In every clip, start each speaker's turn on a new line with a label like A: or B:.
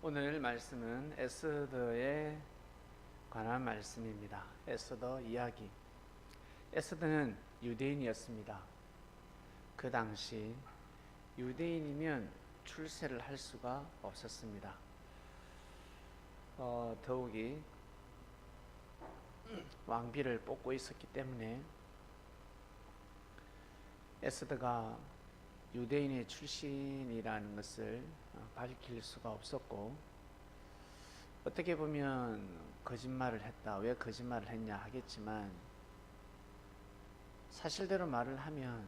A: 오늘 말씀은 에스더에 관한 말씀입니다. 에스더 이야기. 에스더는 유대인이었습니다. 그 당시 유대인이면 출세를 할 수가 없었습니다. 더욱이 왕비를 뽑고 있었기 때문에 에스더가 유대인의 출신이라는 것을 밝힐 수가 없었고, 어떻게 보면 거짓말을 했다. 왜 거짓말을 했냐 하겠지만, 사실대로 말을 하면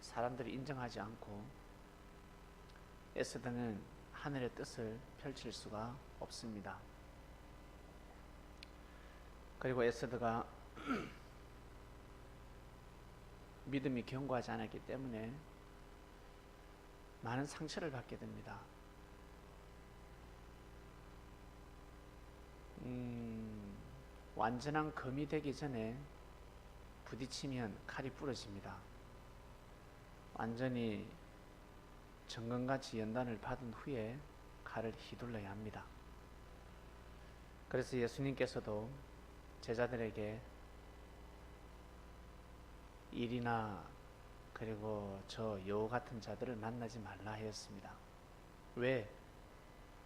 A: 사람들이 인정하지 않고 에스더는 하늘의 뜻을 펼칠 수가 없습니다. 그리고 에스더가 믿음이 견고하지 않았기 때문에 많은 상처를 받게 됩니다. 완전한 검이 되기 전에 부딪히면 칼이 부러집니다. 완전히 정금같이 연단을 받은 후에 칼을 휘둘러야 합니다. 그래서 예수님께서도 제자들에게 일이나 그리고 저 여우 같은 자들을 만나지 말라 하였습니다. 왜?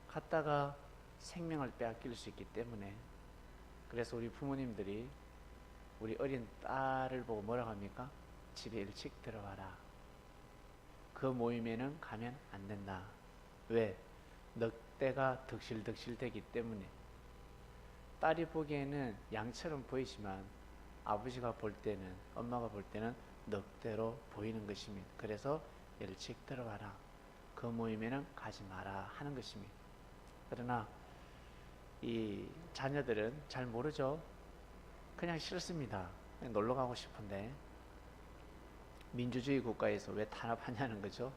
A: 갔다가 생명을 빼앗길 수 있기 때문에. 그래서 우리 부모님들이 우리 어린 딸을 보고 뭐라고 합니까? 집에 일찍 들어와라. 그 모임에는 가면 안 된다. 왜? 늑대가 득실득실 되기 때문에. 딸이 보기에는 양처럼 보이지만 아버지가 볼 때는, 엄마가 볼 때는 늑대로 보이는 것입니다. 그래서 일찍 들어가라. 그 모임에는 가지 마라 하는 것입니다. 그러나 이 자녀들은 잘 모르죠. 그냥 싫습니다. 그냥 놀러 가고 싶은데. 민주주의 국가에서 왜 탄압하냐는 거죠.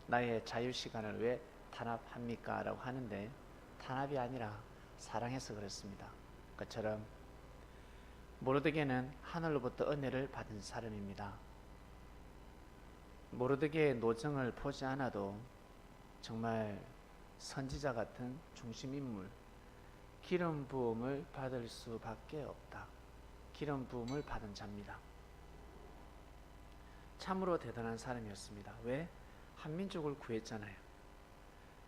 A: 나의 자유시간을 왜 탄압합니까? 라고 하는데, 탄압이 아니라 사랑해서 그렇습니다. 그처럼 모르드게는 하늘로부터 은혜를 받은 사람입니다. 모르드게의 노정을 보지 않아도 정말 선지자 같은 중심인물, 기름 부음을 받을 수밖에 없다. 기름 부음을 받은 자입니다. 참으로 대단한 사람이었습니다. 왜? 한민족을 구했잖아요.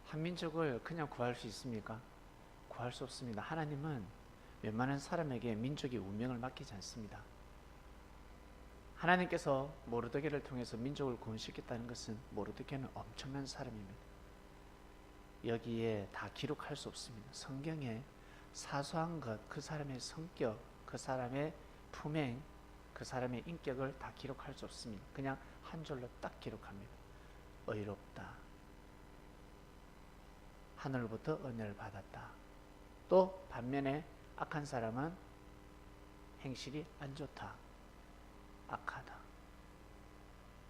A: 한민족을 그냥 구할 수 있습니까? 구할 수 없습니다. 하나님은 웬만한 사람에게 민족의 운명을 맡기지 않습니다. 하나님께서 모르드게를 통해서 민족을 구원시켰다는 것은 모르드게는 엄청난 사람입니다. 여기에 다 기록할 수 없습니다. 성경에 사소한 것, 그 사람의 성격, 그 사람의 품행, 그 사람의 인격을 다 기록할 수 없습니다. 그냥 한 줄로 딱 기록합니다. 의롭다. 하늘부터 은혜를 받았다. 또 반면에 악한 사람은 행실이 안 좋다. 악하다.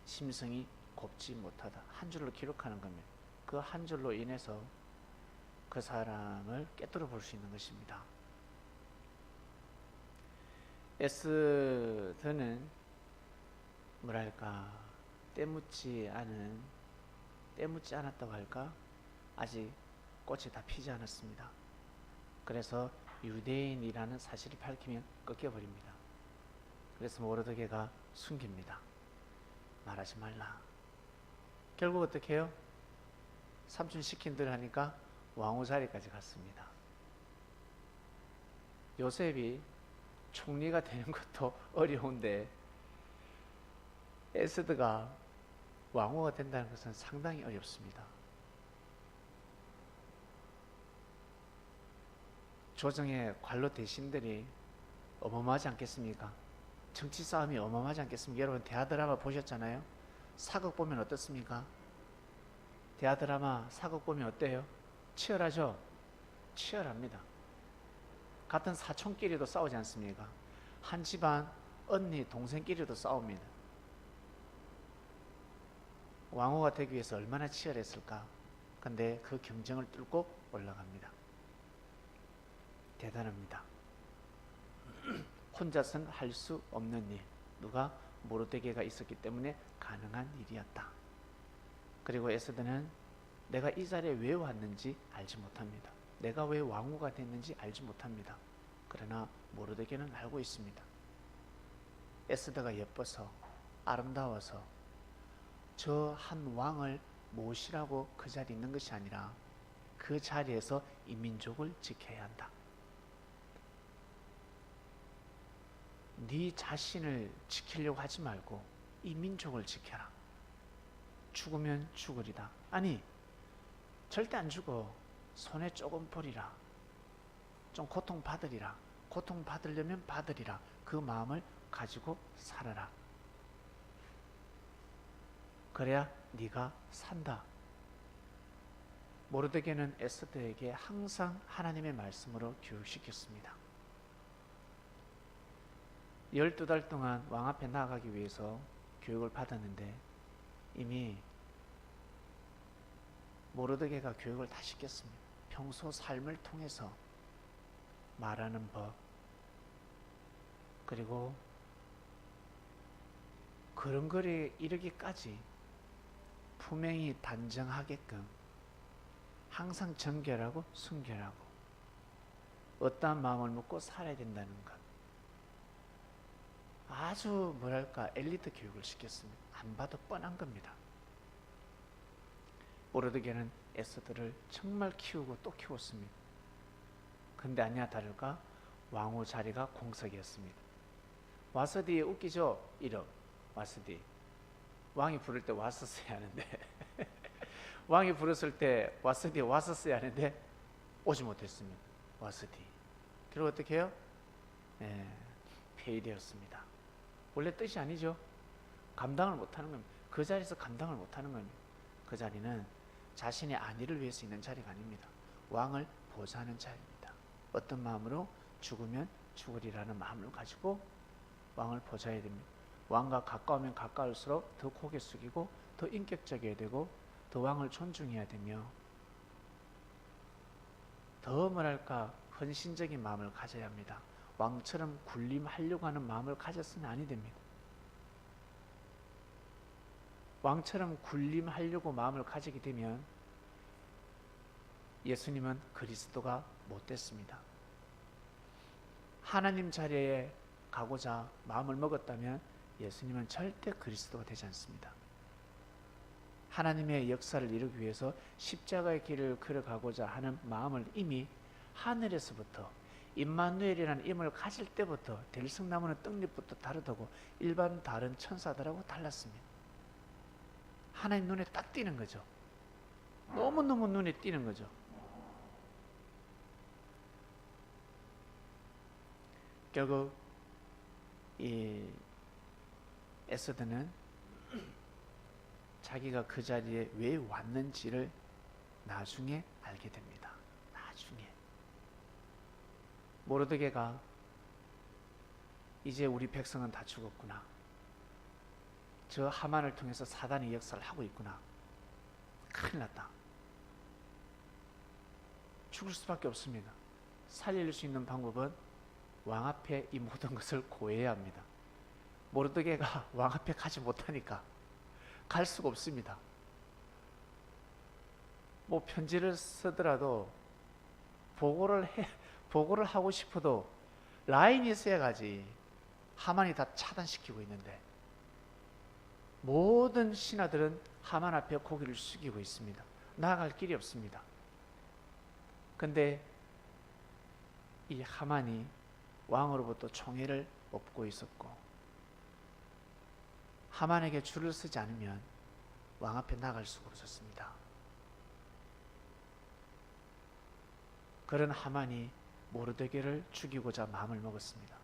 A: 심성이 곱지 못하다. 한 줄로 기록하는 겁니다. 그 한 줄로 인해서 그 사람을 깨뜨려 볼 수 있는 것입니다. 에스더는 뭐랄까, 때묻지 않았다고 할까? 아직 꽃이 다 피지 않았습니다. 그래서 유대인이라는 사실을 밝히면 꺾여버립니다. 그래서 모르드게가 숨깁니다. 말하지 말라. 결국 어떻게 해요? 삼촌 시킨 대로 하니까 왕후 자리까지 갔습니다. 요셉이 총리가 되는 것도 어려운데 에스더가 왕후가 된다는 것은 상당히 어렵습니다. 조정의 관로 대신들이 어마어마하지 않겠습니까? 정치 싸움이 어마어마하지 않겠습니까? 여러분 대하드라마 보셨잖아요? 사극 보면 어떻습니까? 대하드라마 사극 보면 어때요? 치열하죠? 치열합니다. 같은 사촌끼리도 싸우지 않습니까? 한 집안 언니 동생끼리도 싸웁니다. 왕후가 되기 위해서 얼마나 치열했을까? 근데 그 경쟁을 뚫고 올라갑니다. 대단합니다. 혼자서는 할 수 없는 일, 누가? 모르드게가 있었기 때문에 가능한 일이었다. 그리고 에스더는 내가 이 자리에 왜 왔는지 알지 못합니다. 내가 왜 왕후가 됐는지 알지 못합니다. 그러나 모르드게는 알고 있습니다. 에스더가 예뻐서 아름다워서 저 한 왕을 모시라고 그 자리에 있는 것이 아니라 그 자리에서 이 민족을 지켜야 한다. 네 자신을 지키려고 하지 말고 이 민족을 지켜라. 죽으면 죽으리다. 아니, 절대 안 죽어. 손에 조금 버리라. 좀 고통받으리라. 고통받으려면 받으리라. 그 마음을 가지고 살아라. 그래야 네가 산다. 모르드게는 에스더에게 항상 하나님의 말씀으로 교육시켰습니다. 12달 동안 왕 앞에 나아가기 위해서 교육을 받았는데 이미 모르드게가 교육을 다 시켰습니다. 평소 삶을 통해서 말하는 법, 그리고 그런 글에 이르기까지 분명히 단정하게끔 항상 정결하고 순결하고 어떠한 마음을 먹고 살아야 된다는 것, 아주 뭐랄까 엘리트 교육을 시켰습니다. 안 봐도 뻔한 겁니다. 모르드게는 에스더를 정말 키우고 또 키웠습니다. 근데 아니야 다를까 왕후 자리가 공석이었습니다. 와서디 웃기죠? 이름 와서디. 왕이 부를 때 와서 써야 하는데 왕이 부르실 때 와서디 와서 써야 하는데 오지 못했습니다. 와서디. 그리고 어떻게 해요? 폐위되었습니다. 원래 뜻이 아니죠. 감당을 못하는 겁니다. 그 자리에서 감당을 못하는 겁니다. 그 자리는 자신의 안위를 위해서 있는 자리가 아닙니다. 왕을 보좌하는 자리입니다. 어떤 마음으로? 죽으면 죽으리라는 마음을 가지고 왕을 보좌해야 됩니다. 왕과 가까우면 가까울수록 더 고개 숙이고 더 인격적이어야 되고 더 왕을 존중해야 되며 더 뭐랄까 헌신적인 마음을 가져야 합니다. 왕처럼 군림하려고 하는 마음을 가졌으면 아니 됩니다. 왕처럼 군림하려고 마음을 가지게 되면 예수님은 그리스도가 못 됐습니다. 하나님 자리에 가고자 마음을 먹었다면 예수님은 절대 그리스도가 되지 않습니다. 하나님의 역사를 이루기 위해서 십자가의 길을 걸어가고자 하는 마음을 이미 하늘에서부터 임마누엘이라는 이름을 가질 때부터 들승나무는 떡잎부터 다르다고 일반 다른 천사들하고 달랐습니다. 하나님 눈에 딱 띄는 거죠. 너무너무 눈에 띄는 거죠. 결국 이 에스더는 자기가 그 자리에 왜 왔는지를 나중에 알게 됩니다. 나중에 모르드게가 이제 우리 백성은 다 죽었구나. 저 하만을 통해서 사단이 역사를 하고 있구나. 큰일 났다. 죽을 수밖에 없습니다. 살릴 수 있는 방법은 왕 앞에 이 모든 것을 고해야 합니다. 모르드게가 왕 앞에 가지 못하니까 갈 수가 없습니다. 뭐 편지를 쓰더라도 보고를 하고 싶어도 라인이 있어야 가지. 하만이 다 차단시키고 있는데 모든 신하들은 하만 앞에 고개를 숙이고 있습니다. 나아갈 길이 없습니다. 근데 이 하만이 왕으로부터 총애를 얻고 있었고 하만에게 줄을 서지 않으면 왕 앞에 나갈 수가 없었습니다. 그런 하만이 모르드게를 죽이고자 마음을 먹었습니다.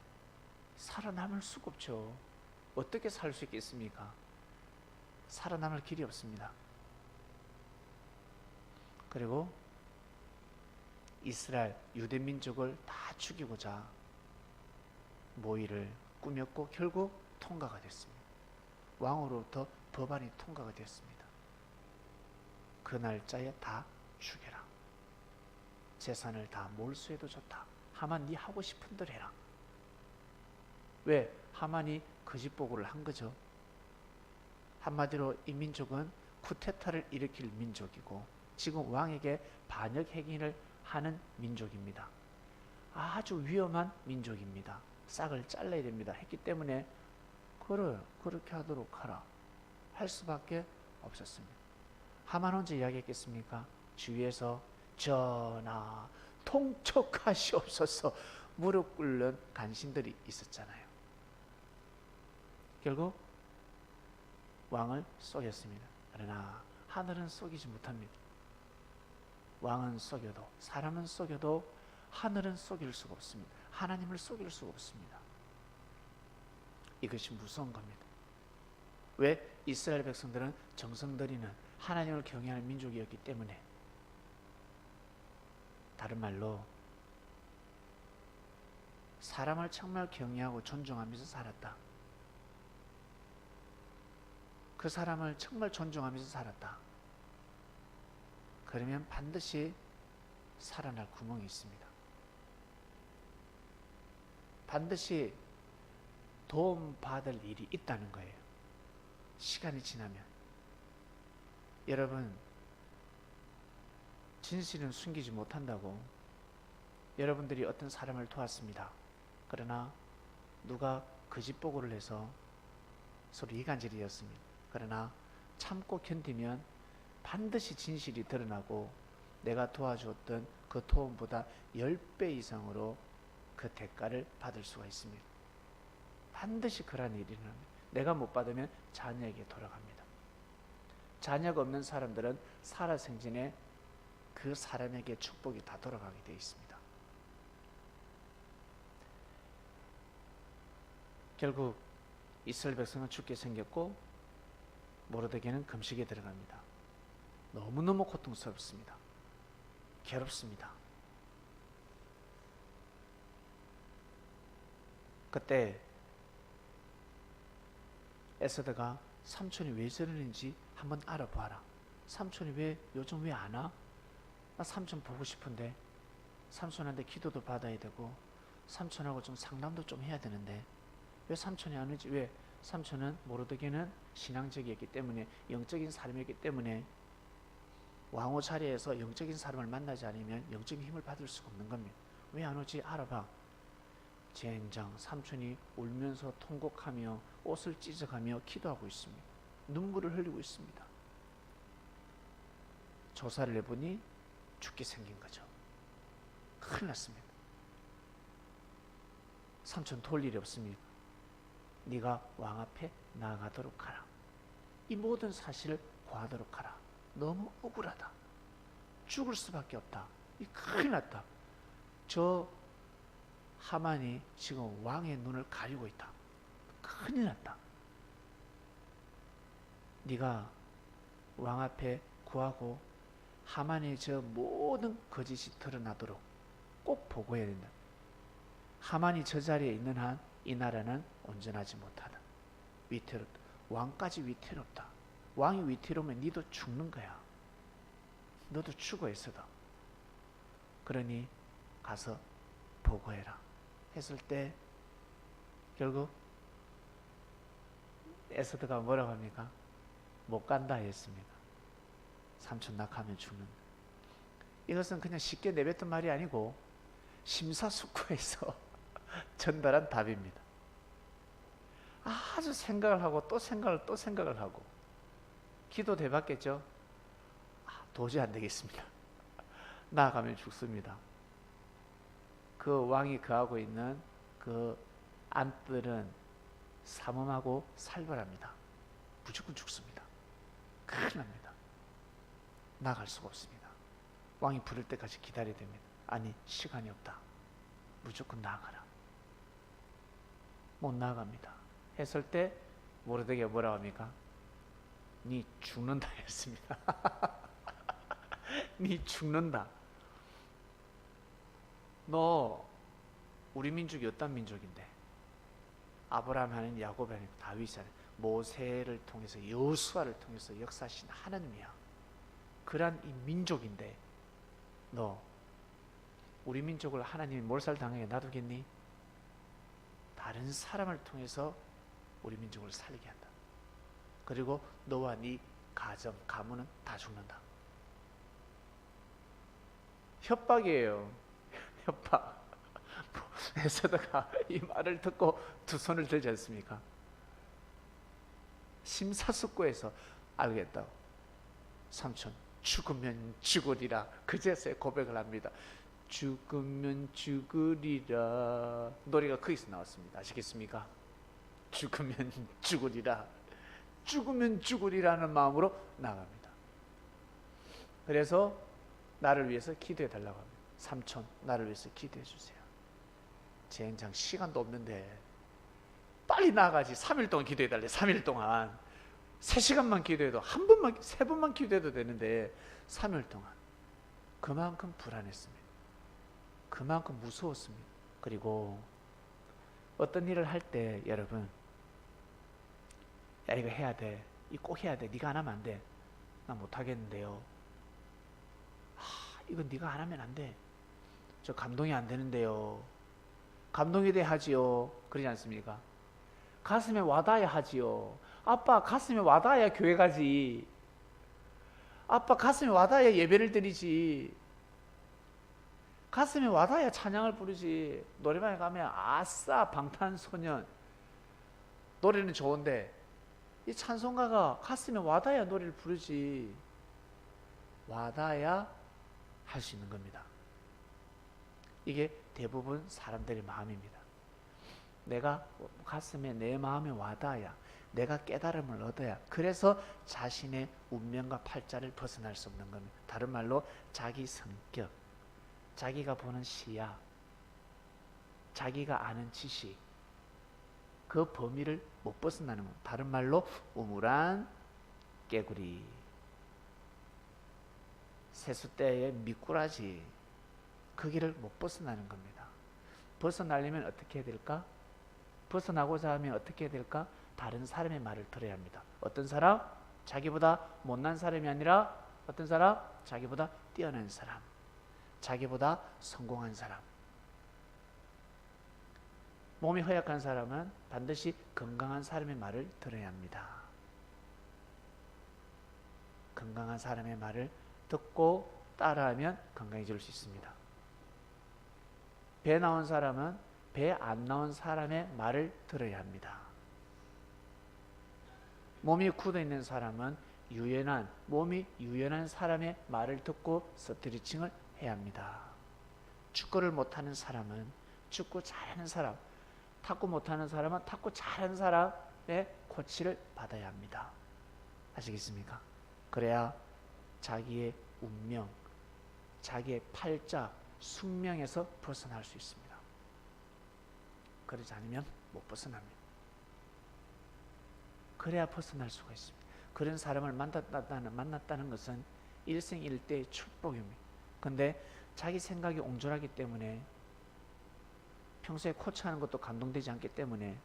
A: 살아남을 수가 없죠. 어떻게 살 수 있겠습니까? 살아남을 길이 없습니다. 그리고 이스라엘 유대 민족을 다 죽이고자 모의를 꾸몄고 결국 통과가 됐습니다. 왕으로부터 법안이 통과가 되었습니다. 그 날짜에 다 죽여라. 재산을 다 몰수해도 좋다. 하만 네 하고 싶은 대로 해라. 왜? 하만이 거짓보고를 한 거죠. 한마디로 이 민족은 쿠데타를 일으킬 민족이고 지금 왕에게 반역 행위를 하는 민족입니다. 아주 위험한 민족입니다. 싹을 잘라야 됩니다. 했기 때문에 그래 그렇게 하도록 하라 할 수밖에 없었습니다. 하만 언제 이야기했겠습니까? 주위에서 전하 통촉하시옵소서 무릎 꿇는 간신들이 있었잖아요. 결국 왕을 속였습니다. 그러나 하늘은 속이지 못합니다. 왕은 속여도 사람은 속여도 하늘은 속일 수가 없습니다. 하나님을 속일 수가 없습니다. 이것이 무서운 겁니다. 왜? 이스라엘 백성들은 정성 들이는 하나님을 경외하는 민족이었기 때문에. 다른 말로 사람을 정말 경외하고 존중하면서 살았다. 그 사람을 정말 존중하면서 살았다. 그러면 반드시 살아날 구멍이 있습니다. 반드시 도움받을 일이 있다는 거예요. 시간이 지나면. 여러분, 진실은 숨기지 못한다고. 여러분들이 어떤 사람을 도왔습니다. 그러나 누가 거짓 보고를 해서 서로 이간질이 되었습니다. 그러나 참고 견디면 반드시 진실이 드러나고 내가 도와주었던 그 도움보다 10배 이상으로 그 대가를 받을 수가 있습니다. 반드시 그러한 일이 일어납니다. 내가 못 받으면 자녀에게 돌아갑니다. 자녀가 없는 사람들은 살아생전에 그 사람에게 축복이 다 돌아가게 되어 있습니다. 결국 이스라엘 백성은 죽게 생겼고 모르드게는 금식에 들어갑니다. 너무너무 고통스럽습니다. 괴롭습니다. 그때 에스더가 삼촌이 왜 저러는지 한번 알아봐라. 삼촌이 요즘 왜 안 와? 나 삼촌 보고 싶은데 삼촌한테 기도도 받아야 되고 삼촌하고 좀 상담도 좀 해야 되는데 왜 삼촌이 안 오지? 왜? 삼촌은 모르드게는 신앙적이었기 때문에 영적인 사람이었기 때문에 왕후 자리에서 영적인 사람을 만나지 않으면 영적인 힘을 받을 수가 없는 겁니다. 왜 안 오지? 알아봐. 젠장 삼촌이 울면서 통곡하며 옷을 찢어가며 기도하고 있습니다. 눈물을 흘리고 있습니다. 조사를 해보니 죽게 생긴 거죠. 큰일 났습니다. 삼촌 도울 일이 없습니다. 네가 왕 앞에 나아가도록 하라. 이 모든 사실을 고하도록 하라. 너무 억울하다. 죽을 수밖에 없다. 이 큰일 났다. 저 하만이 지금 왕의 눈을 가리고 있다. 큰일 났다. 네가 왕 앞에 구하고 하만의 저 모든 거짓이 드러나도록 꼭 보고해야 된다. 하만이 저 자리에 있는 한 이 나라는 온전하지 못하다. 위태롭다. 왕까지 위태롭다. 왕이 위태로우면 니도 죽는 거야. 너도 죽어 에스더. 그러니 가서 보고해라. 했을 때 결국 에스더가 뭐라고 합니까? 못 간다 했습니다. 삼촌 낙하면 죽는다. 이것은 그냥 쉽게 내뱉은 말이 아니고 심사숙고해서 전달한 답입니다. 아주 생각을 하고 또 생각을 또 생각을 하고 기도도 해봤겠죠. 도저히 안 되겠습니다. 나아가면 죽습니다. 그 왕이 거하고 있는 그 안뜰은 삼엄하고 살벌합니다. 무조건 죽습니다. 큰일 납니다. 나갈 수가 없습니다. 왕이 부를 때까지 기다려야 됩니다. 아니 시간이 없다. 무조건 나가라. 못 나갑니다. 했을 때 모르드게가 뭐라고 합니까? 니 죽는다 했습니다. 니 죽는다. 너 우리 민족이 어떤 민족인데? 아브라함 하는 야곱 하는 다윗 하는 모세를 통해서 여호수아를 통해서 역사하신 하나님이야. 그러한 이 민족인데 너 우리 민족을 하나님이 몰살당하게 놔두겠니? 다른 사람을 통해서 우리 민족을 살리게 한다. 그리고 너와 네 가정, 가문은 다 죽는다. 협박이에요. 협박. 에서드가 이 말을 듣고 두 손을 들지 않습니까? 심사숙고해서 알겠다고. 삼촌, 죽으면 죽으리라. 그제서야 고백을 합니다. 죽으면 죽으리라. 노래가 거기서 나왔습니다. 아시겠습니까? 죽으면 죽으리라. 죽으면 죽으리라는 마음으로 나갑니다. 그래서 나를 위해서 기도해 달라고 합니다. 삼촌, 나를 위해서 기도해 주세요. 젠장 시간도 없는데 빨리 나가지. 3일 동안 기도해 달래. 3일 동안 3시간만 기도해도 한 번만, 3번만 기도해도 되는데 3일 동안. 그만큼 불안했습니다. 그만큼 무서웠습니다. 그리고 어떤 일을 할 때 여러분, 야 이거 해야 돼, 이거 꼭 해야 돼, 네가 안 하면 안 돼, 나 못하겠는데요, 이건 네가 안 하면 안 돼, 저 감동이 안 되는데요, 감동이 돼야 하지요. 그러지 않습니까? 가슴에 와닿아야 하지요. 아빠 가슴에 와닿아야 교회 가지. 아빠 가슴에 와닿아야 예배를 드리지. 가슴에 와닿아야 찬양을 부르지. 노래방에 가면 아싸 방탄소년 노래는 좋은데 이 찬송가가 가슴에 와닿아야 노래를 부르지. 와닿아야 할 수 있는 겁니다. 이게 대부분 사람들의 마음입니다. 내가 가슴에 내 마음에 와닿아야, 내가 깨달음을 얻어야, 그래서 자신의 운명과 팔자를 벗어날 수 없는 겁니다. 다른 말로 자기 성격, 자기가 보는 시야, 자기가 아는 지식, 그 범위를 못 벗어나는 겁니다. 다른 말로 우물안 깨구리, 세숫대의 미꾸라지, 그 길을 못 벗어나는 겁니다. 벗어나려면 어떻게 해야 될까? 벗어나고자 하면 어떻게 해야 될까? 다른 사람의 말을 들어야 합니다. 어떤 사람? 자기보다 못난 사람이 아니라 어떤 사람? 자기보다 뛰어난 사람, 자기보다 성공한 사람. 몸이 허약한 사람은 반드시 건강한 사람의 말을 들어야 합니다. 건강한 사람의 말을 듣고 따라하면 건강해질 수 있습니다. 배 나온 사람은 배 안 나온 사람의 말을 들어야 합니다. 몸이 굳어 있는 사람은 몸이 유연한 사람의 말을 듣고 스트레칭을 해야 합니다. 축구를 못하는 사람은 축구 잘하는 사람, 탁구 못하는 사람은 탁구 잘하는 사람의 코치를 받아야 합니다. 아시겠습니까? 그래야 자기의 운명, 자기의 팔자, 숙명에서 벗어날 수 있습니다. 그러지 않으면 못 벗어납니다. 그래야 벗어날 수가 있습니다. 그런 사람을 만났다는 것은 일생일대의 축복입니다. 근데 자기 생각이 옹졸하기 때문에, 평소에 코치하는 것도 감동되지 않기 때문에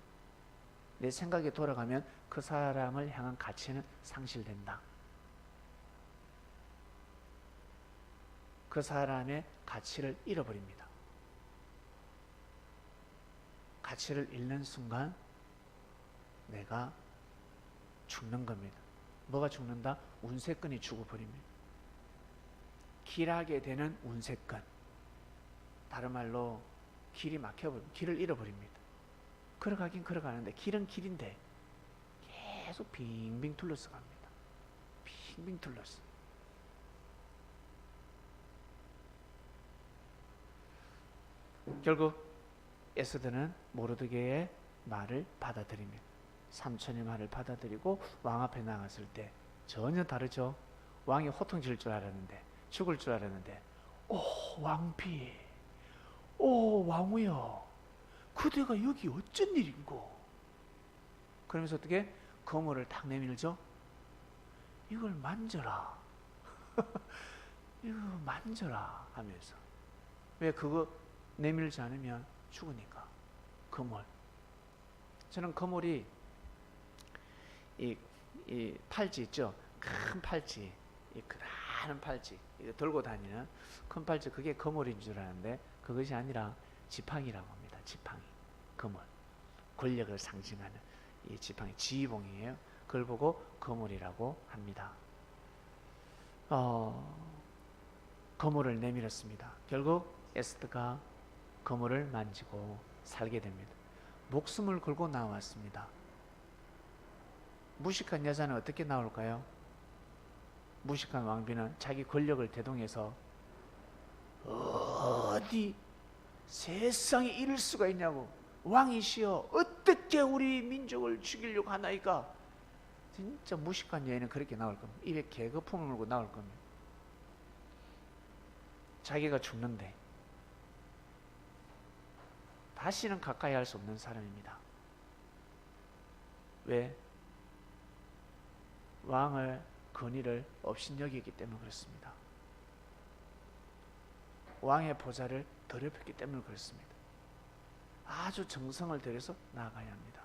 A: 내 생각이 돌아가면 그 사람을 향한 가치는 상실된다. 그 사람의 가치를 잃어버립니다. 가치를 잃는 순간 내가 죽는 겁니다. 뭐가 죽는다? 운세권이 죽어버립니다. 길하게 되는 운세권. 다른 말로 길이 막혀버립니다. 길을 잃어버립니다. 걸어가긴 걸어가는데 길은 길인데 계속 빙빙 둘러서 갑니다. 빙빙 둘러서. 결국 에스더는 모르드게의 말을 받아들입니다. 삼촌의 말을 받아들이고 왕 앞에 나갔을 때 전혀 다르죠. 왕이 호통질 줄 알았는데, 죽을 줄 알았는데, 오 왕비, 오 왕후여, 그대가 여기 어쩐 일인고? 그러면서 어떻게 거물을 탁 내밀죠. 이걸 만져라. 이거 만져라 하면서. 왜 그거 내밀지 않으면 죽으니까. 거물. 저는 거물이 이 팔찌 있죠. 큰 팔찌, 이 그라는 팔찌, 이거 들고 다니는 큰 팔찌, 그게 거물인 줄 아는데 그것이 아니라 지팡이라고 합니다. 지팡이, 거물, 권력을 상징하는 이 지팡이, 지휘봉이에요. 그걸 보고 거물이라고 합니다. 거물을 내밀었습니다. 결국 에스더가 거물을 만지고 살게 됩니다. 목숨을 걸고 나왔습니다. 무식한 여자는 어떻게 나올까요? 무식한 왕비는 자기 권력을 대동해서 어디 세상에 이럴 수가 있냐고, 왕이시여 어떻게 우리 민족을 죽이려고 하나이까. 진짜 무식한 여인은 그렇게 나올 겁니다. 입에 개거품을 물고 나올 겁니다. 자기가 죽는데 다시는 가까이 할 수 없는 사람입니다. 왜? 왕을 권위를 업신여기기 때문에 그렇습니다. 왕의 보좌를 더럽혔기 때문에 그렇습니다. 아주 정성을 들여서 나아가야 합니다.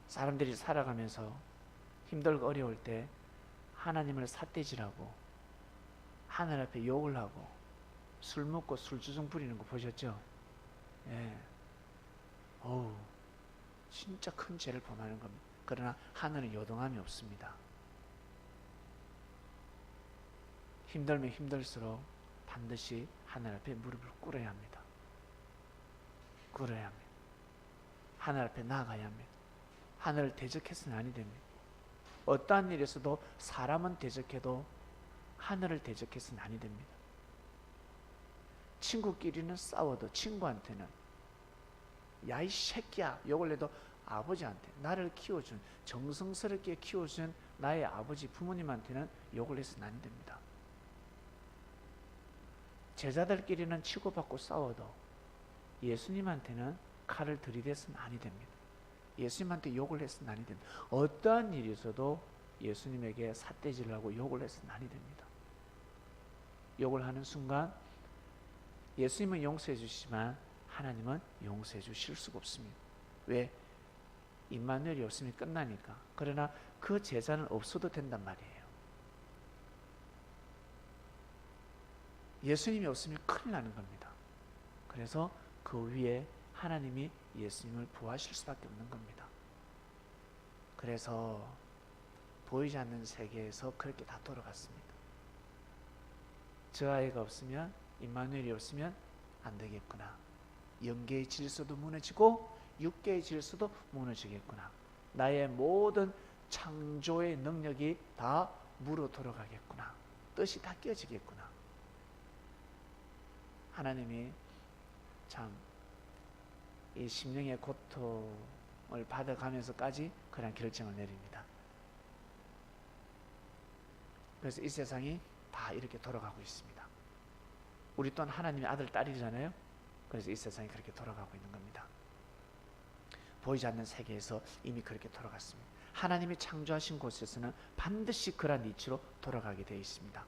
A: 사람들이 살아가면서 힘들고 어려울 때 하나님을 삿대질하고 하늘 앞에 욕을 하고 술 먹고 술주정 부리는 거 보셨죠? 예. 어우, 진짜 큰 죄를 범하는 겁니다. 그러나 하늘은 요동함이 없습니다. 힘들면 힘들수록 반드시 하늘 앞에 무릎을 꿇어야 합니다. 꿇어야 합니다. 하늘 앞에 나아가야 합니다. 하늘을 대적해서는 아니 됩니다. 어떠한 일에서도 사람은 대적해도 하늘을 대적해서는 아니 됩니다. 친구끼리는 싸워도 친구한테는 야 이 새끼야 욕을 해도 아버지한테, 나를 키워준, 정성스럽게 키워준 나의 아버지 부모님한테는 욕을 해서는 안 됩니다. 제자들끼리는 치고받고 싸워도 예수님한테는 칼을 들이대서는 아니 됩니다. 예수님한테 욕을 해서는 아니 됩니다. 어떠한 일이 있어도 예수님에게 삿대질을 하고 욕을 해서는 아니 됩니다. 욕을 하는 순간 예수님은 용서해 주시지만 하나님은 용서해 주실 수가 없습니다. 왜? 임마누엘이 없으면 끝나니까. 그러나 그 제자는 없어도 된단 말이에요. 예수님이 없으면 큰일 나는 겁니다. 그래서 그 위에 하나님이 예수님을 부하실 수밖에 없는 겁니다. 그래서 보이지 않는 세계에서 그렇게 다 돌아갔습니다. 저 아이가 없으면, 임마누엘이 없으면 안 되겠구나. 영계의 질서도 무너지고 육계의 질서도 무너지겠구나. 나의 모든 창조의 능력이 다 무로 돌아가겠구나. 뜻이 다 깨지겠구나. 하나님이 참 이 심령의 고통을 받아가면서까지 그런 결정을 내립니다. 그래서 이 세상이 다 이렇게 돌아가고 있습니다. 우리 또한 하나님의 아들, 딸이잖아요. 그래서 이 세상이 그렇게 돌아가고 있는 겁니다. 보이지 않는 세계에서 이미 그렇게 돌아갔습니다. 하나님이 창조하신 곳에서는 반드시 그러한 이치로 돌아가게 되어 있습니다.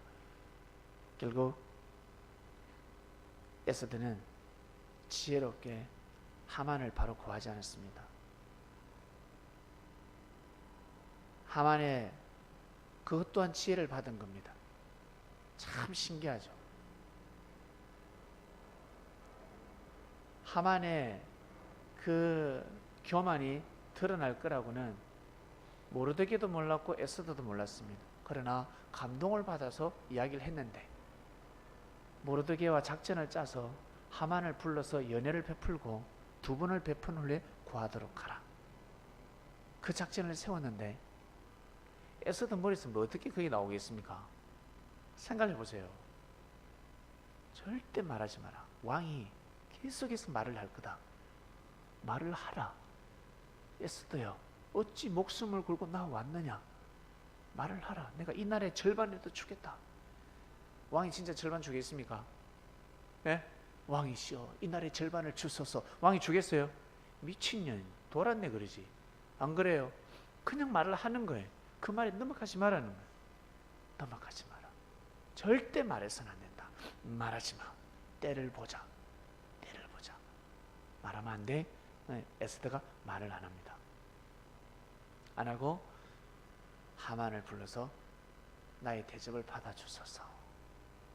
A: 결국 에스더는 지혜롭게 하만을 바로 구하지 않았습니다. 하만의 그것 또한 지혜를 받은 겁니다. 참 신기하죠. 하만의 그 교만이 드러날 거라고는 모르드게도 몰랐고 에스더도 몰랐습니다. 그러나 감동을 받아서 이야기를 했는데 모르드게와 작전을 짜서 하만을 불러서 연애를 베풀고 두 번을 베푼 후에 구하도록 하라. 그 작전을 세웠는데 에스더 머릿속에 뭐 어떻게 그게 나오겠습니까? 생각해 보세요. 절대 말하지 마라. 왕이 계속해서 말을 할 거다. 말을 하라. 에스더여, 어찌 목숨을 걸고 나왔느냐? 말을 하라. 내가 이 나라의 절반이라도 주겠다. 왕이 진짜 절반 주겠습니까? 예? 왕이시여, 이 나라의 절반을 주소서. 왕이 주겠어요? 미친년, 돌았네 그러지. 안 그래요? 그냥 말을 하는 거예요. 그 말에 넘어가지 말라는 거예요. 넘어가지 마라. 절대 말해서는 안 된다. 말하지 마. 때를 보자. 때를 보자. 말하면 안 돼. 에스더가 말을 안 합니다. 안 하고 하만을 불러서 나의 대접을 받아주소서.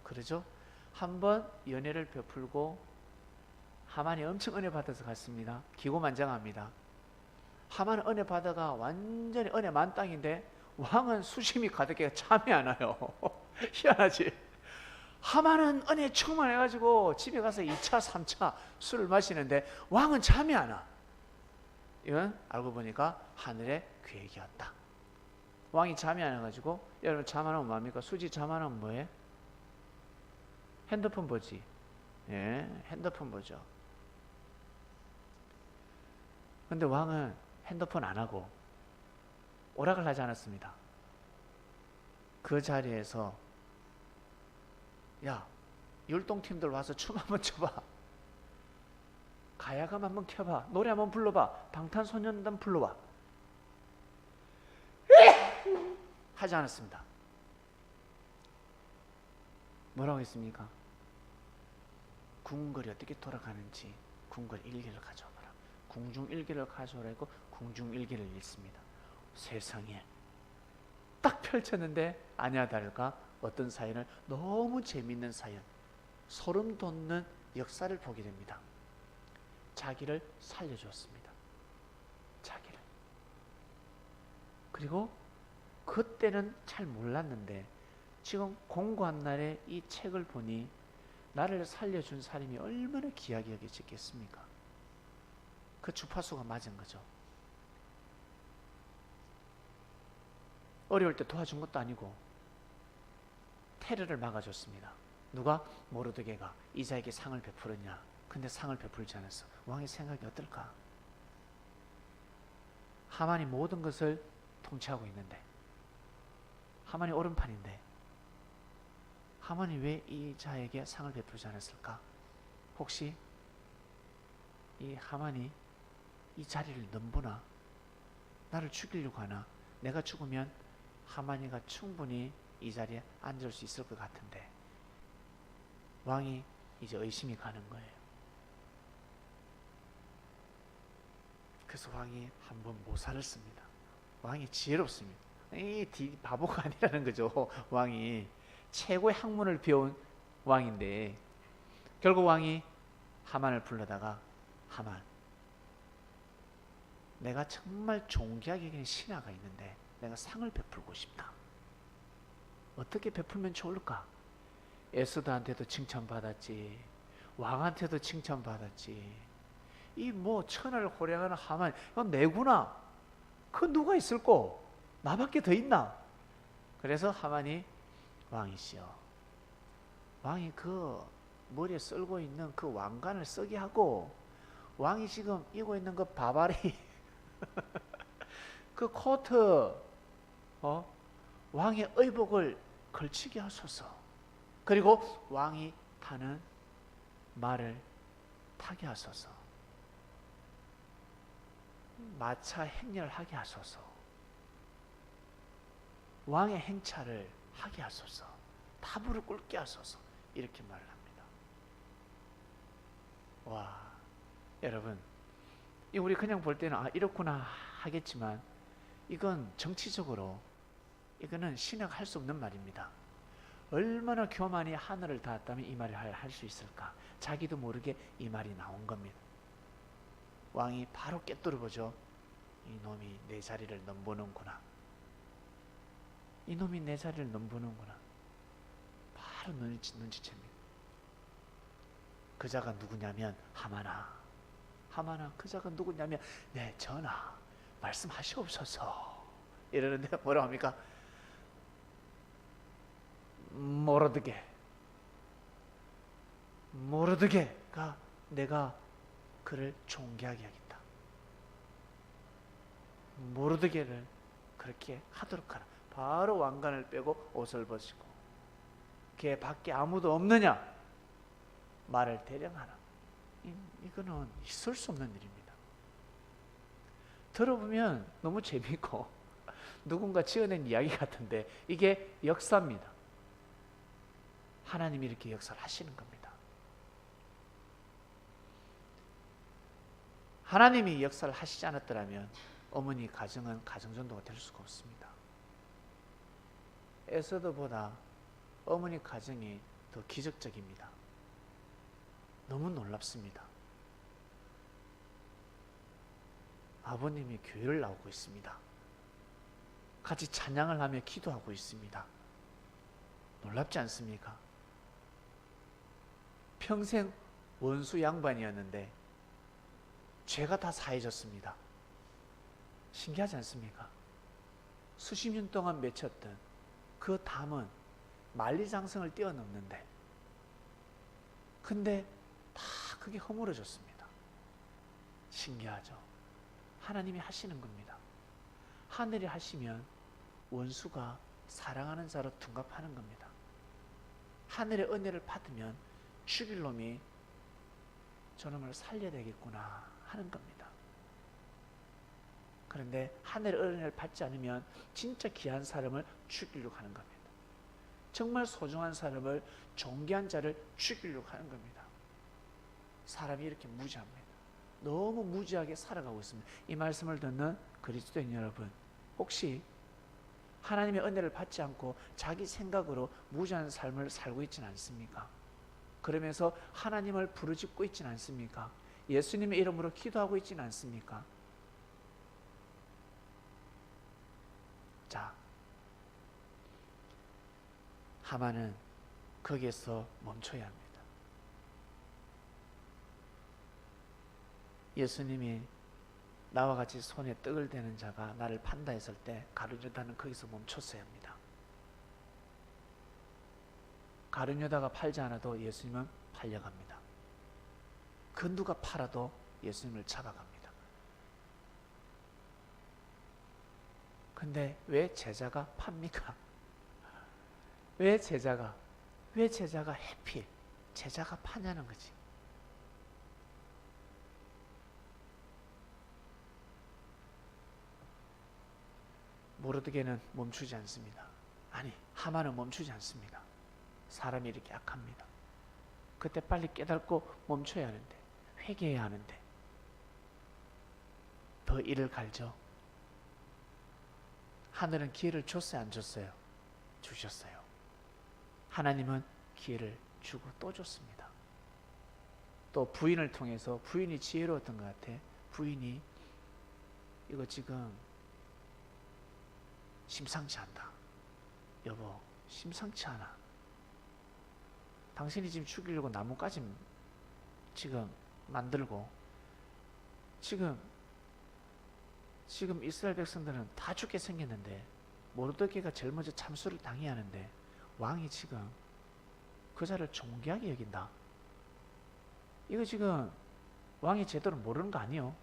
A: 그러죠? 한번 연애를 베풀고 하만이 엄청 은혜 받아서 갔습니다. 기고만장합니다. 하만은 은혜 받아가 완전히 은혜 만땅인데 왕은 수심이 가득해 잠이 안 와요. 희한하지? 하만은 은혜 충만해가지고 집에 가서 2차, 3차 술을 마시는데 왕은 잠이 안 와. 이건 알고 보니까 하늘의 계획이었다. 왕이 잠이 안 와가지고, 여러분 잠 안 오면 뭐합니까? 수지 잠 안 오면 뭐해? 핸드폰 보지. 예, 핸드폰 보죠. 근데 왕은 핸드폰 안 하고 오락을 하지 않았습니다. 그 자리에서 야, 율동팀들 와서 춤 한번 춰봐. 가야금 한번 켜봐. 노래 한번 불러봐. 방탄소년단 불러봐. 하지 않았습니다. 뭐라고 했습니까? 궁궐이 어떻게 돌아가는지 궁궐 일기를 가져와라. 궁중 일기를 가져오라 했고 궁중 일기를 읽습니다. 세상에 딱 펼쳤는데 아니야 다를까 어떤 사연을, 너무 재밌는 사연, 소름 돋는 역사를 보게 됩니다. 자기를 살려주었습니다. 자기를. 그리고 그때는 잘 몰랐는데 지금 공고한 날에 이 책을 보니 나를 살려준 사람이 얼마나 귀하게 여겨졌겠습니까? 그 주파수가 맞은 거죠. 어려울 때 도와준 것도 아니고 테러를 막아줬습니다. 누가? 모르드게가 이자에게 상을 베풀었냐? 근데 상을 베풀지 않았어. 왕의 생각이 어떨까? 하만이 모든 것을 통치하고 있는데, 하만이 오른팔인데 하만이 왜 이자에게 상을 베풀지 않았을까? 혹시 이 하만이 이 자리를 넘보나? 나를 죽이려고 하나? 내가 죽으면 하만이가 충분히 이 자리에 앉을 수 있을 것 같은데. 왕이 이제 의심이 가는 거예요. 그래서 왕이 한번 모사를 씁니다. 왕이 지혜롭습니다. 이 바보가 아니라는 거죠. 왕이 최고의 학문을 배운 왕인데, 결국 왕이 하만을 불러다가, 하만, 내가 정말 존귀하게 여기는 신하가 있는데 내가 상을 베풀고 싶다. 어떻게 베풀면 좋을까? 에스더한테도 칭찬받았지, 왕한테도 칭찬받았지. 이 뭐 천하를 호령하는 하만, 이건 내구나. 그 누가 있을꼬? 나밖에 더 있나? 그래서 하만이, 왕이시여, 왕이 그 머리에 쓸고 있는 그 왕관을 쓰게 하고, 왕이 지금 입고 있는 그 바바리 그 코트, 왕의 의복을 걸치게 하소서. 그리고 왕이 타는 말을 타게 하소서. 마차 행렬을 하게 하소서. 왕의 행차를 하게 하소서. 타부를 꿇게 하소서. 이렇게 말을 합니다. 와, 여러분, 이 우리 그냥 볼 때는 이렇구나 하겠지만, 이건 정치적으로, 이거는 신하가 할 수 없는 말입니다. 얼마나 교만이 하늘을 닿았다면 이 말을 할 수 있을까? 자기도 모르게 이 말이 나온 겁니다. 왕이 바로 꿰뚫어보죠. 이놈이 내 자리를 넘보는구나. 이놈이 내 자리를 넘보는구나. 바로 눈치챕니다. 그자가 누구냐면 하만아, 하만아, 그자가 누구냐면 네 전하 말씀하시옵소서. 이러는데 뭐라고 합니까? 모르드게가 내가 그를 존귀하게 하겠다. 모르드게를 그렇게 하도록 하라. 바로 왕관을 빼고 옷을 벗고, 걔 밖에 아무도 없느냐? 말을 대령하라. 이거는 있을 수 없는 일입니다. 들어보면 너무 재밌고 누군가 지어낸 이야기 같은데 이게 역사입니다. 하나님이 이렇게 역사를 하시는 겁니다. 하나님이 역사를 하시지 않았더라면 어머니 가정은 가정전도가 될 수가 없습니다. 에스더보다 어머니 가정이 더 기적적입니다. 너무 놀랍습니다. 아버님이 교회를 나오고 있습니다. 같이 찬양을 하며 기도하고 있습니다. 놀랍지 않습니까? 평생 원수 양반이었는데 죄가 다 사해졌습니다. 신기하지 않습니까? 수십 년 동안 맺혔던 그 담은 만리장성을 뛰어넘는데, 근데 다 그게 허물어졌습니다. 신기하죠? 하나님이 하시는 겁니다. 하늘이 하시면 원수가 사랑하는 자로 둔갑하는 겁니다. 하늘의 은혜를 받으면 죽일 놈이 저놈을 살려야 되겠구나 하는 겁니다. 그런데 하늘의 은혜를 받지 않으면 진짜 귀한 사람을 죽이려고 하는 겁니다. 정말 소중한 사람을, 존귀한 자를 죽이려고 하는 겁니다. 사람이 이렇게 무지합니다. 너무 무지하게 살아가고 있습니다. 이 말씀을 듣는 그리스도인 여러분, 혹시 하나님의 은혜를 받지 않고 자기 생각으로 무지한 삶을 살고 있지는 않습니까? 그러면서 하나님을 부르짖고 있지는 않습니까? 예수님의 이름으로 기도하고 있지는 않습니까? 자, 하만은 거기에서 멈춰야 합니다. 예수님이 나와 같이 손에 떡을 대는 자가 나를 판다 했을 때 가룟유다는 거기서 멈췄어야 합니다. 가룟유다가 팔지 않아도 예수님은 팔려갑니다. 그 누가 팔아도 예수님을 잡아갑니다. 근데 왜 제자가 팝니까? 왜 제자가 해필 제자가 파냐는 거지. 모르드게는 멈추지 않습니다. 아니, 하만은 멈추지 않습니다. 사람이 이렇게 악합니다. 그때 빨리 깨닫고 멈춰야 하는데, 회개해야 하는데 더 이를 갈죠. 하늘은 기회를 줬어요, 안 줬어요? 주셨어요. 하나님은 기회를 주고 또 줬습니다. 또 부인을 통해서, 부인이 지혜로웠던 것 같아. 부인이 이거 지금 심상치 않다. 여보, 심상치 않아. 당신이 지금 죽이려고 나무까지 지금 만들고, 지금 이스라엘 백성들은 다 죽게 생겼는데 모르드게가 제일 먼저 참수를 당해야 하는데 왕이 지금 그 자를 존귀하게 여긴다. 이거 지금 왕이 제대로 모르는 거 아니요?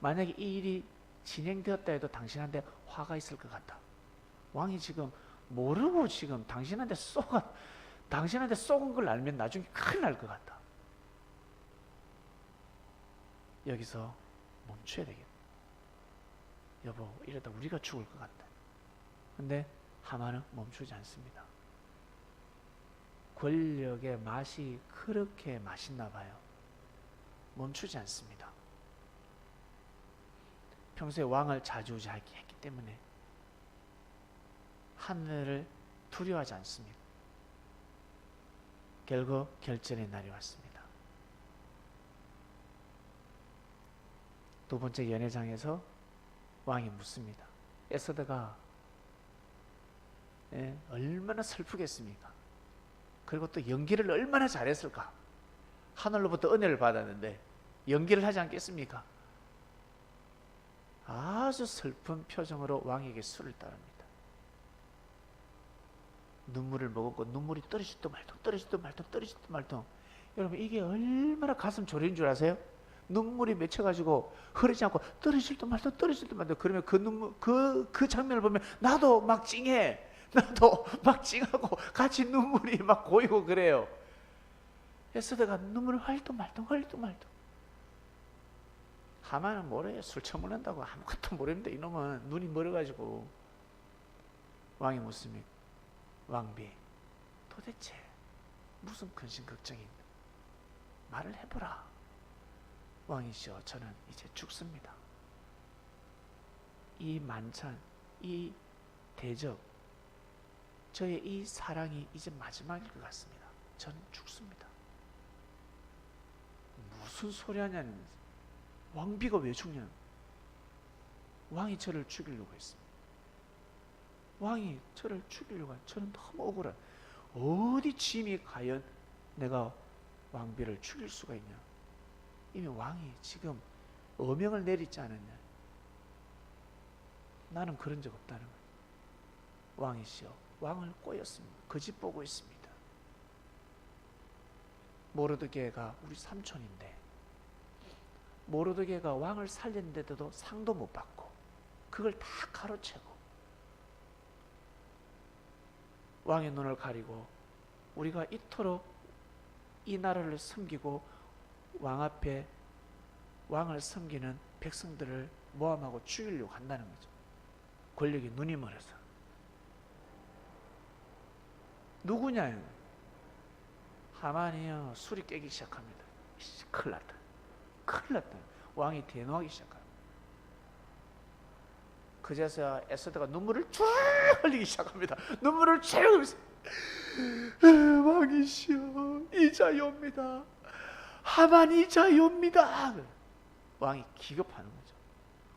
A: 만약에 이 일이 진행되었다 해도 당신한테 화가 있을 것 같다. 왕이 지금 모르고 지금 당신한테 쏘은 걸 알면 나중에 큰일 날 것 같다. 여기서 멈춰야 되겠다. 여보, 이러다 우리가 죽을 것 같다. 근데 하만은 멈추지 않습니다. 권력의 맛이 그렇게 맛있나 봐요. 멈추지 않습니다. 평소에 왕을 좌지우지하게 했기 때문에 하늘을 두려워하지 않습니다. 결국 결전의 날이 왔습니다. 두 번째 연회장에서 왕이 묻습니다. 에스더가 얼마나 슬프겠습니까? 그리고 또 연기를 얼마나 잘했을까? 하늘로부터 은혜를 받았는데 연기를 하지 않겠습니까? 아주 슬픈 표정으로 왕에게 술을 따릅니다. 눈물을 머금고 눈물이 떨어지지도 말통. 여러분, 이게 얼마나 가슴 저리는 줄 아세요? 눈물이 맺혀가지고 흐르지 않고 떨어질도 말도. 그러면 그 눈물, 그 장면을 보면 나도 막 찡해. 나도 막 찡하고 같이 눈물이 막 고이고 그래요. 에스더가 눈물을 흘리도 말도. 하만은 뭐래요? 술 처먹는다고 아무것도 모릅니다. 이놈은 눈이 멀어가지고. 왕이 묻습니다. 왕비, 도대체 무슨 근심 걱정이 있나? 말을 해보라. 왕이시여, 저는 이제 죽습니다. 이 만찬, 이 대접, 저의 이 사랑이 이제 마지막일 것 같습니다. 저는 죽습니다. 무슨 소리 하냐는, 왕비가 왜 죽냐? 왕이 저를 죽이려고 했습니다. 왕이 저를 죽이려고 하는, 저는 너무 억울해. 어디 짐이 과연 내가 왕비를 죽일 수가 있냐. 이미 왕이 지금 어명을 내리지 않았냐. 나는 그런 적 없다는 거예요. 왕이시여, 왕을 꼬였습니다. 거짓 보고 있습니다. 모르드게가 우리 삼촌인데 모르드게가 왕을 살렸는데도 상도 못 받고 그걸 다 가로채고 왕의 눈을 가리고 우리가 이토록 이 나라를 섬기고 왕 앞에 왕을 섬기는 백성들을 모함하고 죽이려고 한다는 거죠. 권력이 눈이 멀어서. 누구냐요? 하만이요. 술이 깨기 시작합니다. 큰일 났다. 큰일 났다. 왕이 대노하기 시작합니다. 그제서야 에스더가 눈물을 쭉 흘리기 시작합니다. 눈물을 쭉 흘리면서 왕이시여, 이자요입니다. 하만 이자요입니다. 왕이 기겁하는 거죠.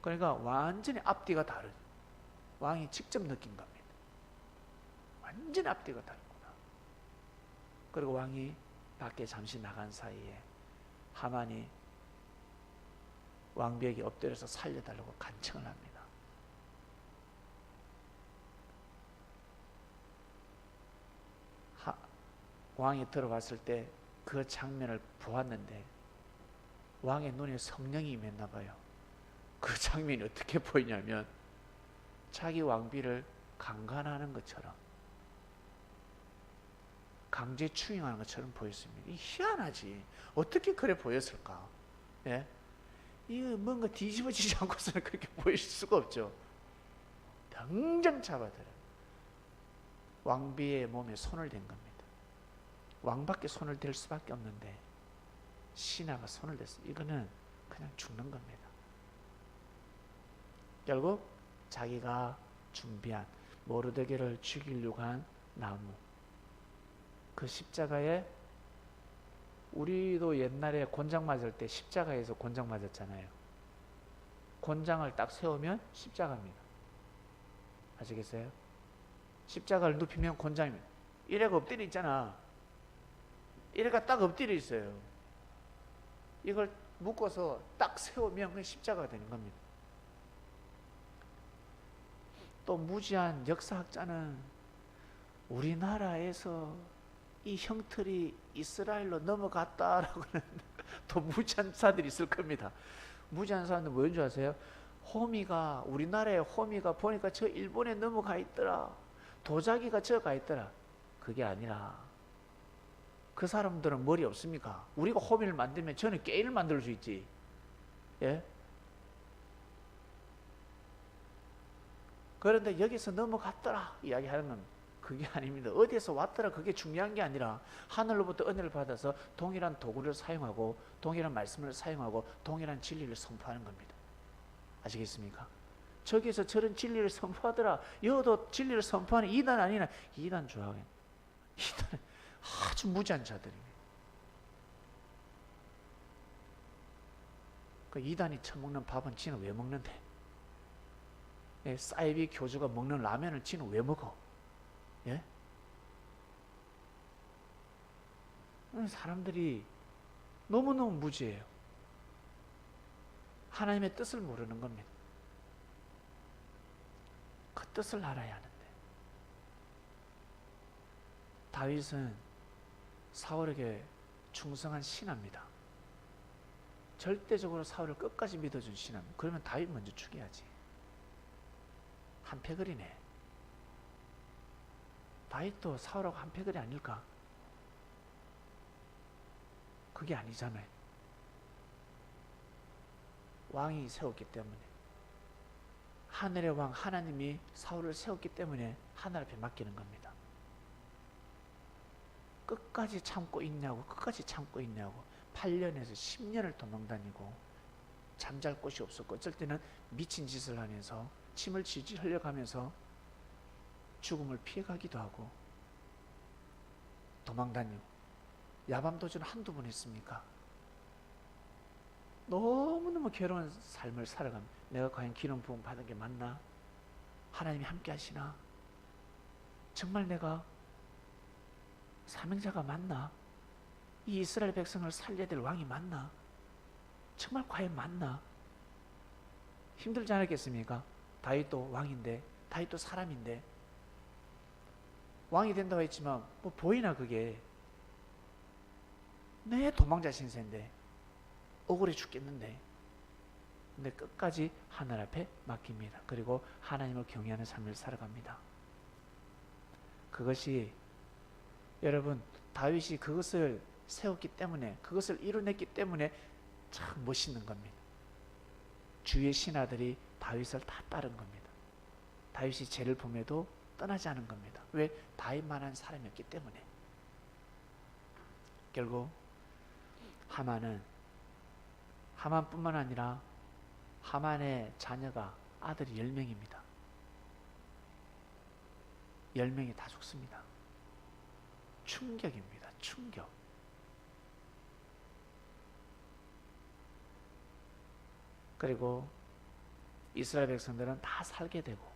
A: 그러니까 완전히 앞뒤가 다르죠. 왕이 직접 느낀 겁니다. 완전히 앞뒤가 다르구나. 그리고 왕이 밖에 잠시 나간 사이에 하만이 왕비에게 엎드려서 살려달라고 간청을 합니다. 왕이 들어갔을 때 그 장면을 보았는데 왕의 눈에 성령이 임했나 봐요. 그 장면이 어떻게 보이냐면 자기 왕비를 강간하는 것처럼 강제 추행하는 것처럼 보였습니다. 희한하지. 어떻게 그래 보였을까? 예? 이거 뭔가 뒤집어지지 않고서는 그렇게 보일 수가 없죠. 당장 잡아들어 왕비의 몸에 손을 댄 겁니다. 왕밖에 손을 댈 수밖에 없는데 신하가 손을 댔어요. 이거는 그냥 죽는 겁니다. 결국 자기가 준비한 모르드게를 죽이려고 한 나무, 그 십자가에, 우리도 옛날에 곤장 맞을 때 십자가에서 곤장 맞았잖아요. 곤장을 딱 세우면 십자가입니다. 아시겠어요? 십자가를 눕히면 곤장입니다. 이래가 엎드려 있잖아. 이래가 딱 엎드려 있어요. 이걸 묶어서 딱 세우면 그 십자가가 되는 겁니다. 또 무지한 역사학자는 우리나라에서 이 형틀이 이스라엘로 넘어갔다라고는 또 무지한 사들이 있을 겁니다. 무지한 사람들 뭐인 줄 아세요? 호미가, 우리나라의 호미가 보니까 저 일본에 넘어가 있더라. 도자기가 저 가 있더라. 그게 아니라 그 사람들은 머리 없습니까? 우리가 호미를 만들면 저는 게임을 만들 수 있지. 예? 그런데 여기서 넘어갔더라 이야기하는 건 그게 아닙니다. 어디에서 왔더라 그게 중요한 게 아니라 하늘로부터 은혜를 받아서 동일한 도구를 사용하고 동일한 말씀을 사용하고 동일한 진리를 선포하는 겁니다. 아시겠습니까? 저기에서 저런 진리를 선포하더라. 여도 진리를 선포하는 이단 아니나 이단 좋아하겠네. 이단은 아주 무지한 자들입니다. 그 이단이 처먹는 밥은 지는 왜 먹는데? 예, 사이비 교주가 먹는 라면을 지는 왜 먹어? 예? 사람들이 너무너무 무지해요. 하나님의 뜻을 모르는 겁니다. 그 뜻을 알아야 하는데 다윗은 사울에게 충성한 신하입니다. 절대적으로 사울을 끝까지 믿어준 신하입니다. 그러면 다윗 먼저 죽여야지. 한패거리네. 다윗도 사울하고 한패거리 아닐까? 그게 아니잖아요. 왕이 세웠기 때문에, 하늘의 왕 하나님이 사울을 세웠기 때문에 하늘 앞에 맡기는 겁니다. 끝까지 참고 있냐고, 끝까지 참고 있냐고. 8년에서 10년을 도망다니고 잠잘 곳이 없었고 어쩔 때는 미친 짓을 하면서 침을 질질 흘려가면서 죽음을 피해가기도 하고 도망다니고 야밤도전 한두 번 했습니까? 너무너무 괴로운 삶을 살아갑니다. 내가 과연 기름 부음 받은 게 맞나? 하나님이 함께 하시나? 정말 내가 사명자가 맞나? 이 이스라엘 백성을 살려야 될 왕이 맞나? 정말 과연 맞나? 힘들지 않았겠습니까? 다윗도 왕인데, 다윗도 사람인데, 왕이 된다고 했지만 뭐 보이나 그게? 내 도망자 신세인데, 억울해 죽겠는데. 근데 끝까지 하늘 앞에 맡깁니다. 그리고 하나님을 경외하는 삶을 살아갑니다. 그것이 여러분, 다윗이 그것을 세웠기 때문에, 그것을 이뤄냈기 때문에 참 멋있는 겁니다. 주의 신하들이 다윗을 다 따른 겁니다. 다윗이 죄를 범해도 떠나지 않은 겁니다. 왜? 다윗만한 사람이었기 때문에. 결국 하만뿐만 아니라 하만의 자녀가 아들이 10명입니다. 10명이 다 죽습니다. 충격입니다. 충격. 그리고 이스라엘 백성들은 다 살게 되고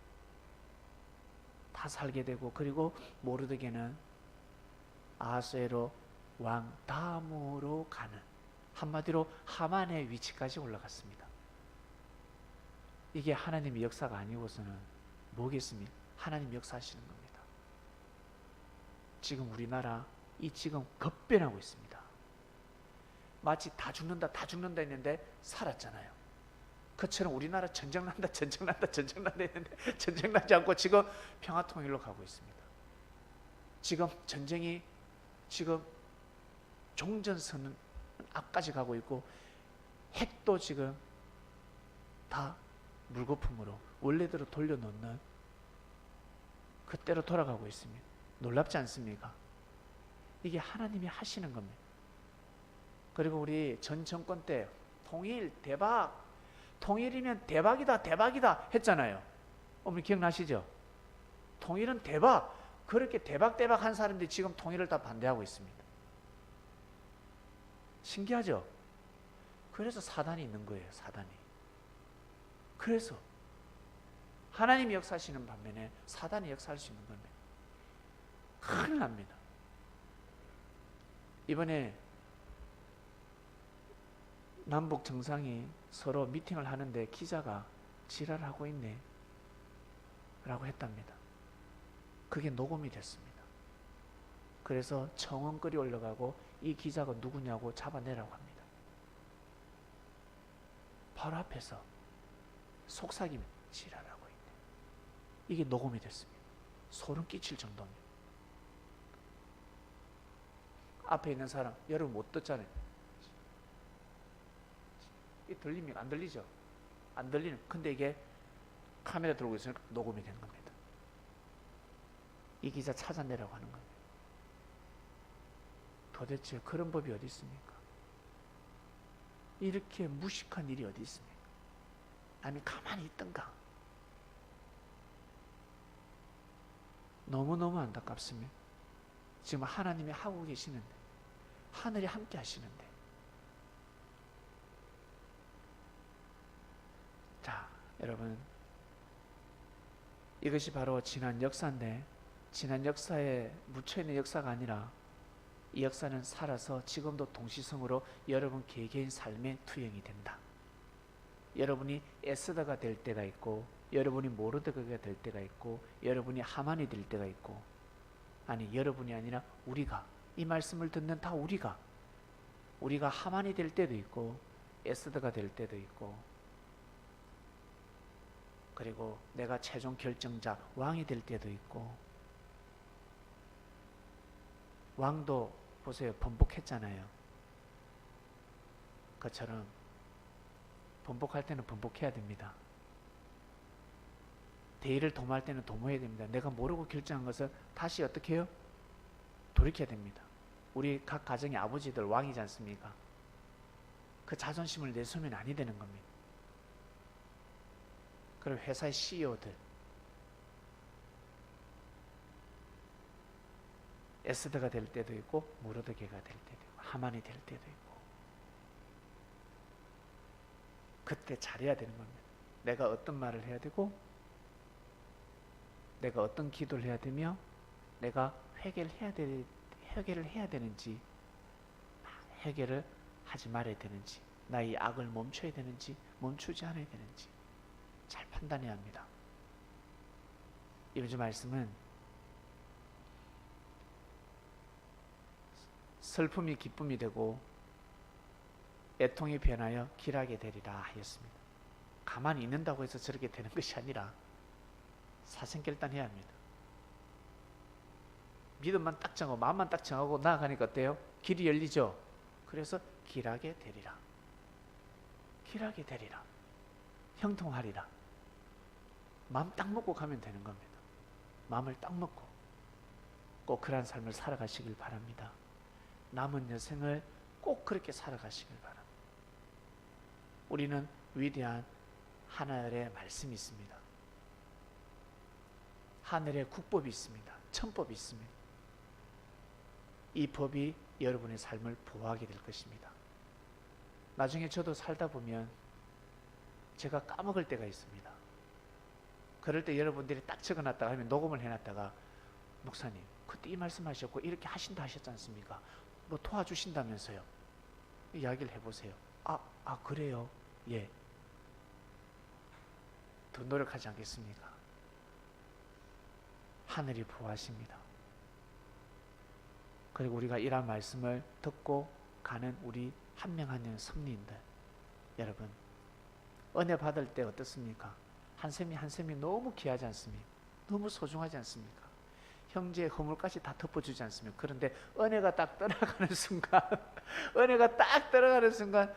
A: 그리고 모르드게는 아하수에로 왕 다음으로 가는, 한마디로 하만의 위치까지 올라갔습니다. 이게 하나님의 역사가 아니고서는 뭐겠습니까? 하나님 역사하시는 겁니다. 지금 우리나라 지금 급변하고 있습니다. 마치 다 죽는다 했는데 살았잖아요. 그처럼 우리나라 전쟁난다 했는데 전쟁나지 않고 지금 평화통일로 가고 있습니다. 지금 전쟁이 지금 종전선 앞까지 가고 있고, 핵도 지금 다 물거품으로 원래대로 돌려놓는 그때로 돌아가고 있습니다. 놀랍지 않습니까? 이게 하나님이 하시는 겁니다. 그리고 우리 전 정권 때 통일 대박, 통일이면 대박이다 했잖아요. 어머니 기억나시죠? 통일은 대박. 그렇게 대박 한 사람들이 지금 통일을 다 반대하고 있습니다. 신기하죠? 그래서 사단이 있는 거예요. 사단이. 그래서 하나님이 역사하시는 반면에 사단이 역사할 수 있는 겁니다. 큰일 납니다. 이번에 남북 정상이 서로 미팅을 하는데 기자가 지랄하고 있네 라고 했답니다. 그게 녹음이 됐습니다. 그래서 청원글이 올라가고 이 기자가 누구냐고 잡아내라고 합니다. 바로 앞에서 속삭이며 지랄하고 있네. 이게 녹음이 됐습니다. 소름 끼칠 정도입니다. 앞에 있는 사람, 여러분 못 듣잖아요. 이 들립니까? 안 들리죠? 안 들리는. 근데 이게 카메라 들고 있으니까 녹음이 된 겁니다. 이 기자 찾아내라고 하는 겁니다. 도대체 그런 법이 어디 있습니까? 이렇게 무식한 일이 어디 있습니까? 남이 가만히 있던가? 너무너무 안타깝습니다. 지금 하나님이 하고 계시는데, 하늘이 함께 하시는데. 자, 여러분, 이것이 바로 지난 역사인데, 지난 역사에 묻혀있는 역사가 아니라 이 역사는 살아서 지금도 동시성으로 여러분 개개인 삶에 투영이 된다. 여러분이 에스더가 될 때가 있고, 여러분이 모르드게가 될 때가 있고, 여러분이 하만이 될 때가 있고, 아니 여러분이 아니라 우리가, 이 말씀을 듣는 다 우리가 하만이 될 때도 있고 에스더가 될 때도 있고, 그리고 내가 최종 결정자 왕이 될 때도 있고. 왕도 보세요, 번복했잖아요. 그처럼 번복할 때는 번복해야 됩니다. 대의를 도모할 때는 도모해야 됩니다. 내가 모르고 결정한 것을 다시 어떻게 해요? 돌이켜야 됩니다. 우리 각 가정의 아버지들 왕이지 않습니까? 그 자존심을 내세우면 아니 되는 겁니다. 그리고 회사의 CEO들, 에스더가 될 때도 있고 모르드게가 될 때도 있고 하만이 될 때도 있고, 그때 잘해야 되는 겁니다. 내가 어떤 말을 해야 되고, 내가 어떤 기도를 해야 되며, 내가 회개를 해야 되는지, 회개를 하지 말아야 되는지, 나의 악을 멈춰야 되는지 멈추지 않아야 되는지 잘 판단해야 합니다. 이번 주 말씀은 슬픔이 기쁨이 되고 애통이 변하여 길하게 되리라 하였습니다. 가만히 있는다고 해서 저렇게 되는 것이 아니라 사생결단해야 합니다. 믿음만 딱 정하고 마음만 딱 정하고 나아가니까 어때요? 길이 열리죠. 그래서 길하게 되리라, 길하게 되리라, 형통하리라. 마음 딱 먹고 가면 되는 겁니다. 마음을 딱 먹고 꼭 그러한 삶을 살아가시길 바랍니다. 남은 여생을 꼭 그렇게 살아가시길 바랍니다. 우리는 위대한 하늘의 말씀이 있습니다. 하늘의 국법이 있습니다. 천법이 있습니다. 이 법이 여러분의 삶을 보호하게 될 것입니다. 나중에 저도 살다 보면 제가 까먹을 때가 있습니다. 그럴 때 여러분들이 딱 적어놨다가 하면 녹음을 해놨다가 목사님 그때 이 말씀하셨고 이렇게 하신다 하셨지 않습니까? 뭐 도와주신다면서요. 이야기를 해보세요. 아 그래요? 예. 더 노력하지 않겠습니까? 하늘이 보호하십니다. 그리고 우리가 이러한 말씀을 듣고 가는 우리 한 명 한 명 섭리인들, 여러분 은혜 받을 때 어떻습니까? 한 셈이 한 셈이 너무 귀하지 않습니까? 너무 소중하지 않습니까? 형제의 허물까지 다 덮어주지 않습니까? 그런데 은혜가 딱 떠나가는 순간 은혜가 딱 들어가는 순간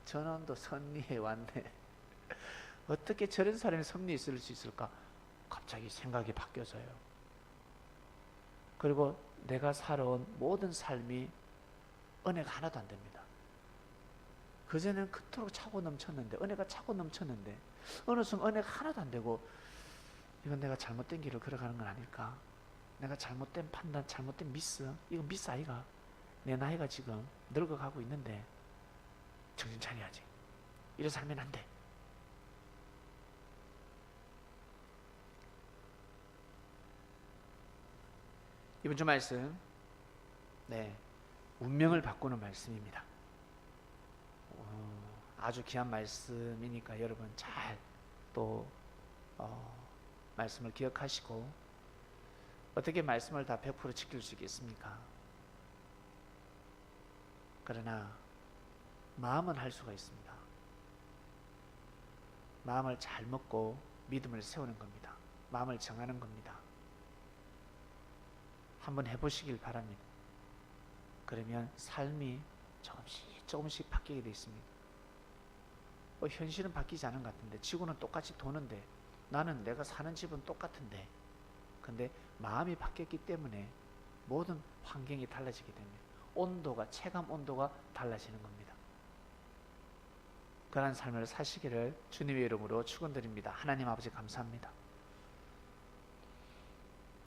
A: 전원도 섭리에 왔네. 어떻게 저런 사람이 섭리에 있을 수 있을까? 갑자기 생각이 바뀌어서요. 그리고 내가 살아온 모든 삶이 은혜가 하나도 안 됩니다. 그전에는 그토록 차고 넘쳤는데, 은혜가 차고 넘쳤는데 어느 순간 은혜가 하나도 안 되고, 이건 내가 잘못된 길을 걸어가는 건 아닐까? 내가 잘못된 판단, 잘못된 미스, 이건 미스 아이가? 내 나이가 지금 늙어가고 있는데 정신 차려야지. 이래 살면 안 돼. 이번 주 말씀, 운명을 바꾸는 말씀입니다. 아주 귀한 말씀이니까 여러분 잘 또 말씀을 기억하시고, 어떻게 말씀을 다 100% 지킬 수 있겠습니까? 그러나 마음은 할 수가 있습니다. 마음을 잘 먹고 믿음을 세우는 겁니다. 마음을 정하는 겁니다. 한번 해보시길 바랍니다. 그러면 삶이 조금씩 바뀌게 되어 있습니다. 현실은 바뀌지 않은 것 같은데, 지구는 똑같이 도는데, 나는 내가 사는 집은 똑같은데, 근데 마음이 바뀌었기 때문에 모든 환경이 달라지게 됩니다. 온도가, 체감 온도가 달라지는 겁니다. 그러한 삶을 사시기를 주님의 이름으로 축원드립니다. 하나님 아버지 감사합니다.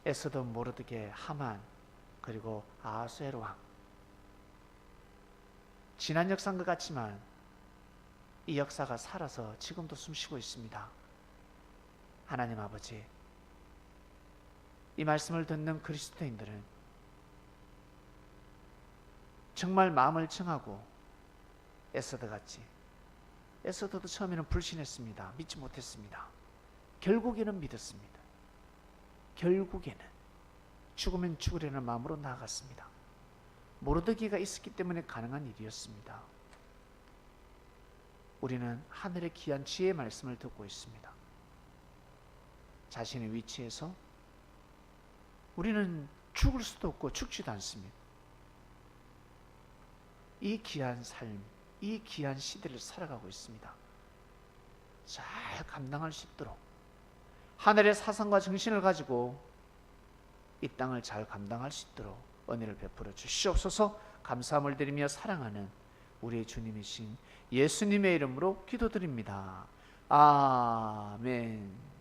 A: 에스더, 모르드게, 하만, 그리고 아하수에로 왕, 지난 역사인 것 같지만 이 역사가 살아서 지금도 숨쉬고 있습니다. 하나님 아버지, 이 말씀을 듣는 그리스도인들은 정말 마음을 정하고 에스더 같이, 에스더도 처음에는 불신했습니다. 믿지 못했습니다. 결국에는 믿었습니다. 결국에는 죽으면 죽으려는 마음으로 나아갔습니다. 모르드게가 있었기 때문에 가능한 일이었습니다. 우리는 하늘의 귀한 지혜의 말씀을 듣고 있습니다. 자신의 위치에서 우리는 죽을 수도 없고 죽지도 않습니다. 이 귀한 삶, 이 귀한 시대를 살아가고 있습니다. 잘 감당할 수 있도록 하늘의 사상과 정신을 가지고 이 땅을 잘 감당할 수 있도록 은혜를 베풀어 주시옵소서. 감사함을 드리며 사랑하는 우리의 주님이신 예수님의 이름으로 기도드립니다. 아멘.